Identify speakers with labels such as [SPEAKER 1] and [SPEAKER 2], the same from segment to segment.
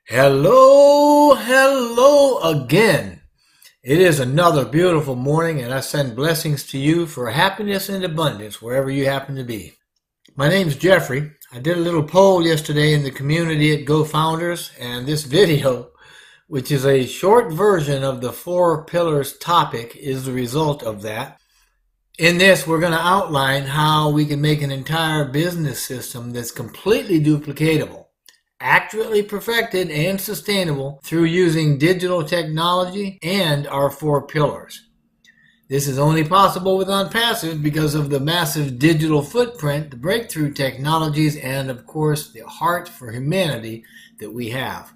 [SPEAKER 1] Hello again. It is another beautiful morning, and I send blessings to you for happiness and abundance wherever you happen to be. My name's Jeffrey. I did a little poll yesterday in the community at GoFounders, and this video, which is a short version of the 4 pillars topic, is the result of that. In this, we're going to outline how we can make an entire business system that's completely duplicatable, accurately perfected and sustainable through using digital technology and our 4 pillars. This is only possible with Onpassive because of the massive digital footprint, the breakthrough technologies, and of course the heart for humanity that we have.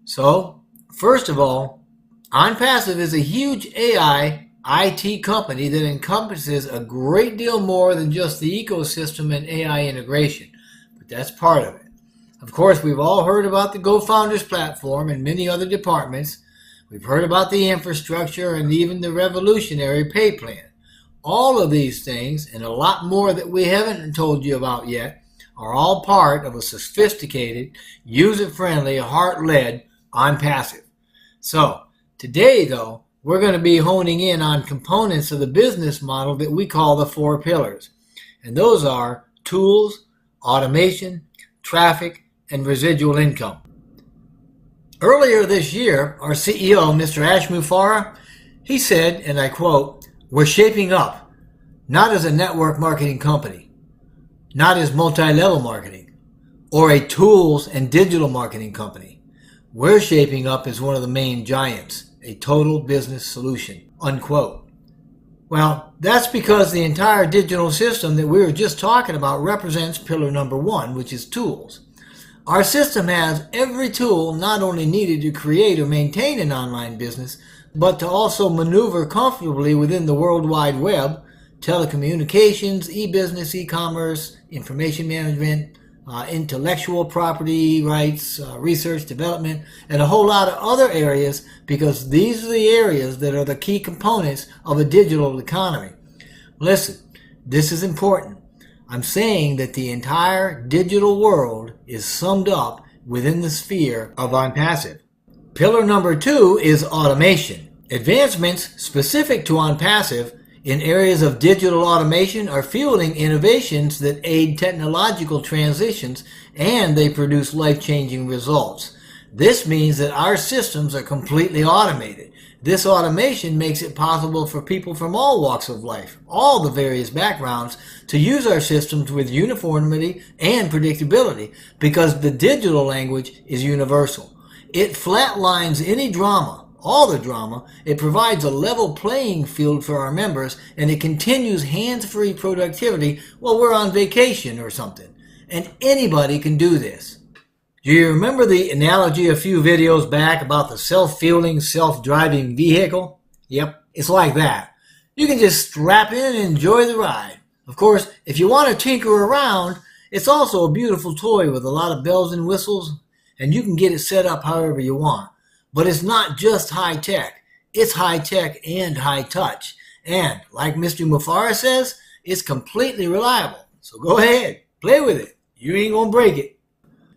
[SPEAKER 1] So, first of all, Onpassive is a huge AI IT company that encompasses a great deal more than just the ecosystem and AI integration, but that's part of it. Of course, we've all heard about the GoFounders platform and many other departments. We've heard about the infrastructure and even the revolutionary pay plan. All of these things, and a lot more that we haven't told you about yet, are all part of a sophisticated, user-friendly, heart-led Onpassive. So, today though, we're going to be honing in on components of the business model that we call the 4 pillars. And those are tools, automation, traffic, and residual income. Earlier this year, our CEO, Mr. Farah, he said, and I quote, "We're shaping up, not as a network marketing company, not as multi-level marketing, or a tools and digital marketing company. We're shaping up as one of the main giants, a total business solution," unquote. Well, that's because the entire digital system that we were just talking about represents pillar number 1, which is tools. Our system has every tool not only needed to create or maintain an online business, but to also maneuver comfortably within the World Wide Web, telecommunications, e-business, e-commerce, information management, intellectual property rights, research, development, and a whole lot of other areas, because these are the areas that are the key components of a digital economy. Listen, this is important. I'm saying that the entire digital world is summed up within the sphere of Onpassive. Pillar number 2 is automation. Advancements specific to Onpassive in areas of digital automation are fueling innovations that aid technological transitions, and they produce life-changing results. This means that our systems are completely automated. This automation makes it possible for people from all walks of life, all the various backgrounds, to use our systems with uniformity and predictability, because the digital language is universal. It flatlines any drama, all the drama. It provides a level playing field for our members, and it continues hands-free productivity while we're on vacation or something. And anybody can do this. Do you remember the analogy a few videos back about the self-fueling, self-driving vehicle? Yep, it's like that. You can just strap in and enjoy the ride. Of course, if you want to tinker around, it's also a beautiful toy with a lot of bells and whistles, and you can get it set up however you want. But it's not just high-tech. It's high-tech and high-touch. And, like Mr. Mufara says, it's completely reliable. So go ahead, play with it. You ain't gonna break it.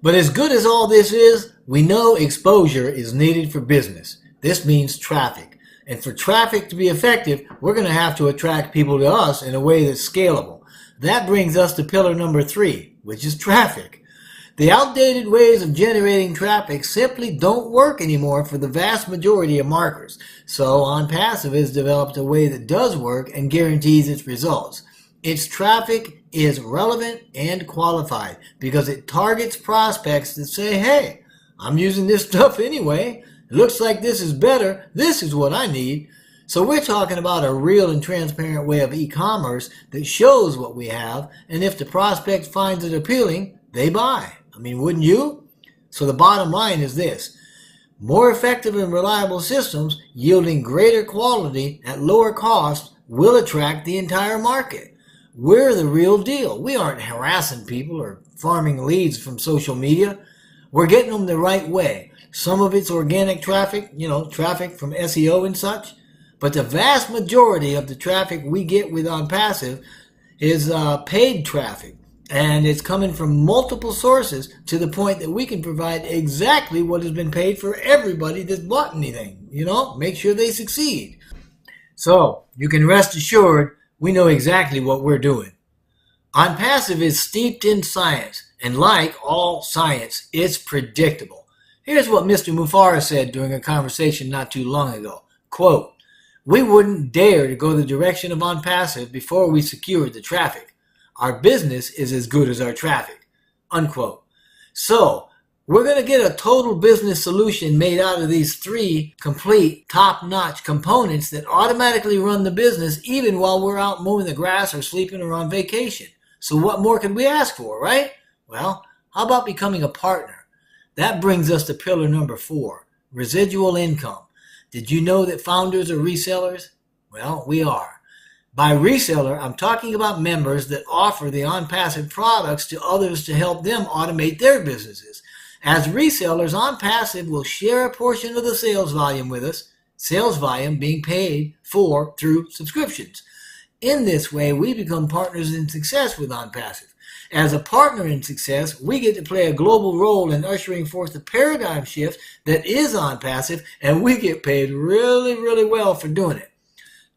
[SPEAKER 1] But as good as all this is, we know exposure is needed for business. This means traffic. And for traffic to be effective, we're going to have to attract people to us in a way that's scalable. That brings us to pillar number 3, which is traffic. The outdated ways of generating traffic simply don't work anymore for the vast majority of marketers. So Onpassive has developed a way that does work and guarantees its results. Its traffic is relevant and qualified because it targets prospects that say, "Hey, I'm using this stuff anyway. It looks like this is better. This is what I need." So we're talking about a real and transparent way of e-commerce that shows what we have, and if the prospect finds it appealing, they buy. I mean, wouldn't you? So the bottom line is this: more effective and reliable systems yielding greater quality at lower cost will attract the entire market. We're the real deal. We aren't harassing people or farming leads from social media. We're getting them the right way. Some of it's organic traffic, traffic from SEO and such. But the vast majority of the traffic we get with Onpassive is paid traffic. And it's coming from multiple sources to the point that we can provide exactly what has been paid for everybody that's bought anything. Make sure they succeed. So you can rest assured we know exactly what we're doing. Onpassive is steeped in science, and like all science, it's predictable. Here's what Mr. Mufara said during a conversation not too long ago. Quote, "We wouldn't dare to go the direction of Onpassive before we secured the traffic. Our business is as good as our traffic." Unquote. So, we're going to get a total business solution made out of these 3 complete, top-notch components that automatically run the business even while we're out mowing the grass or sleeping or on vacation. So what more could we ask for, right? Well, how about becoming a partner? That brings us to pillar number 4, residual income. Did you know that founders are resellers? Well, we are. By reseller, I'm talking about members that offer the Onpassive products to others to help them automate their businesses. As resellers, Onpassive will share a portion of the sales volume with us, sales volume being paid for through subscriptions. In this way, we become partners in success with Onpassive. As a partner in success, we get to play a global role in ushering forth the paradigm shift that is Onpassive, and we get paid really, really well for doing it.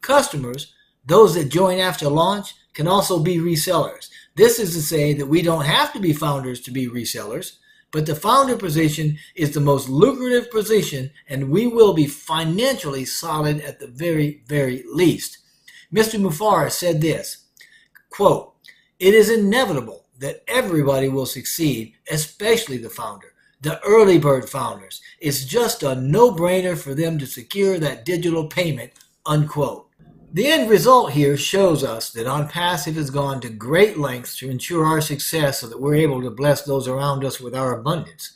[SPEAKER 1] Customers, those that join after launch, can also be resellers. This is to say that we don't have to be founders to be resellers, but the founder position is the most lucrative position, and we will be financially solid at the very, very least. Mr. Mufara said this, quote, "It is inevitable that everybody will succeed, especially the founder, the early bird founders. It's just a no-brainer for them to secure that digital payment," unquote. The end result here shows us that Onpassive has gone to great lengths to ensure our success so that we're able to bless those around us with our abundance.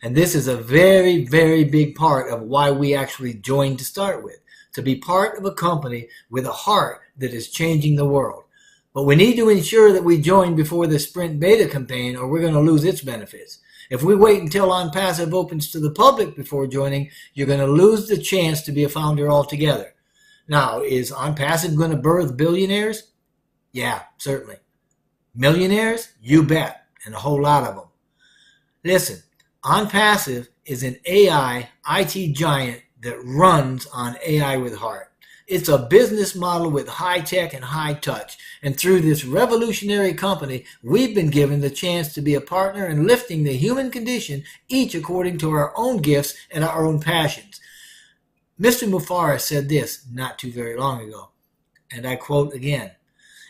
[SPEAKER 1] And this is a very, very big part of why we actually joined to start with, to be part of a company with a heart that is changing the world. But we need to ensure that we join before the Sprint Beta campaign, or we're going to lose its benefits. If we wait until Onpassive opens to the public before joining, you're going to lose the chance to be a founder altogether. Now, is Onpassive going to birth billionaires? Yeah, certainly. Millionaires? You bet, and a whole lot of them. Listen, Onpassive is an AI IT giant that runs on AI with heart. It's a business model with high tech and high touch. And through this revolutionary company, we've been given the chance to be a partner in lifting the human condition, each according to our own gifts and our own passions. Mr. Mufara said this not too very long ago, and I quote again,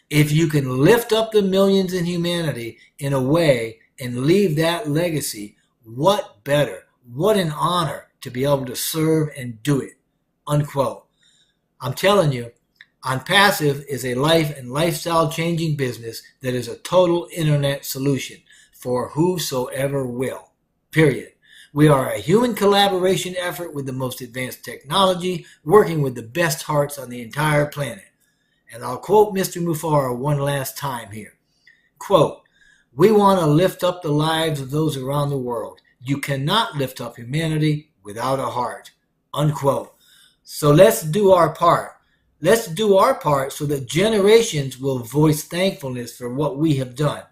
[SPEAKER 1] "If you can lift up the millions in humanity in a way and leave that legacy, what better? What an honor to be able to serve and do it," unquote. I'm telling you, Onpassive is a life and lifestyle changing business that is a total internet solution for whosoever will, period. We are a human collaboration effort with the most advanced technology, working with the best hearts on the entire planet. And I'll quote Mr. Mufara one last time here. Quote, "We want to lift up the lives of those around the world. You cannot lift up humanity without a heart," unquote. So let's do our part. Let's do our part so that generations will voice thankfulness for what we have done.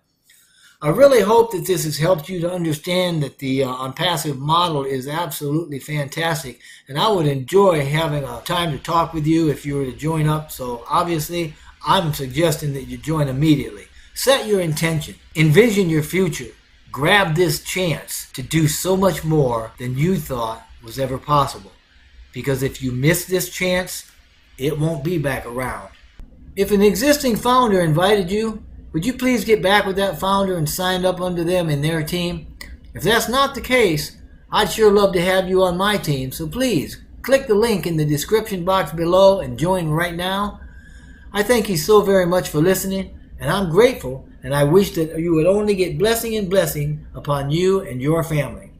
[SPEAKER 1] I really hope that this has helped you to understand that the Onpassive model is absolutely fantastic, and I would enjoy having a time to talk with you if you were to join up. So obviously, I'm suggesting that you join immediately. Set your intention. Envision your future. Grab this chance to do so much more than you thought was ever possible. Because if you miss this chance, it won't be back around. If an existing founder invited you, would you please get back with that founder and sign up under them in their team? If that's not the case, I'd sure love to have you on my team, so please click the link in the description box below and join right now. I thank you so very much for listening, and I'm grateful, and I wish that you would only get blessing and blessing upon you and your family.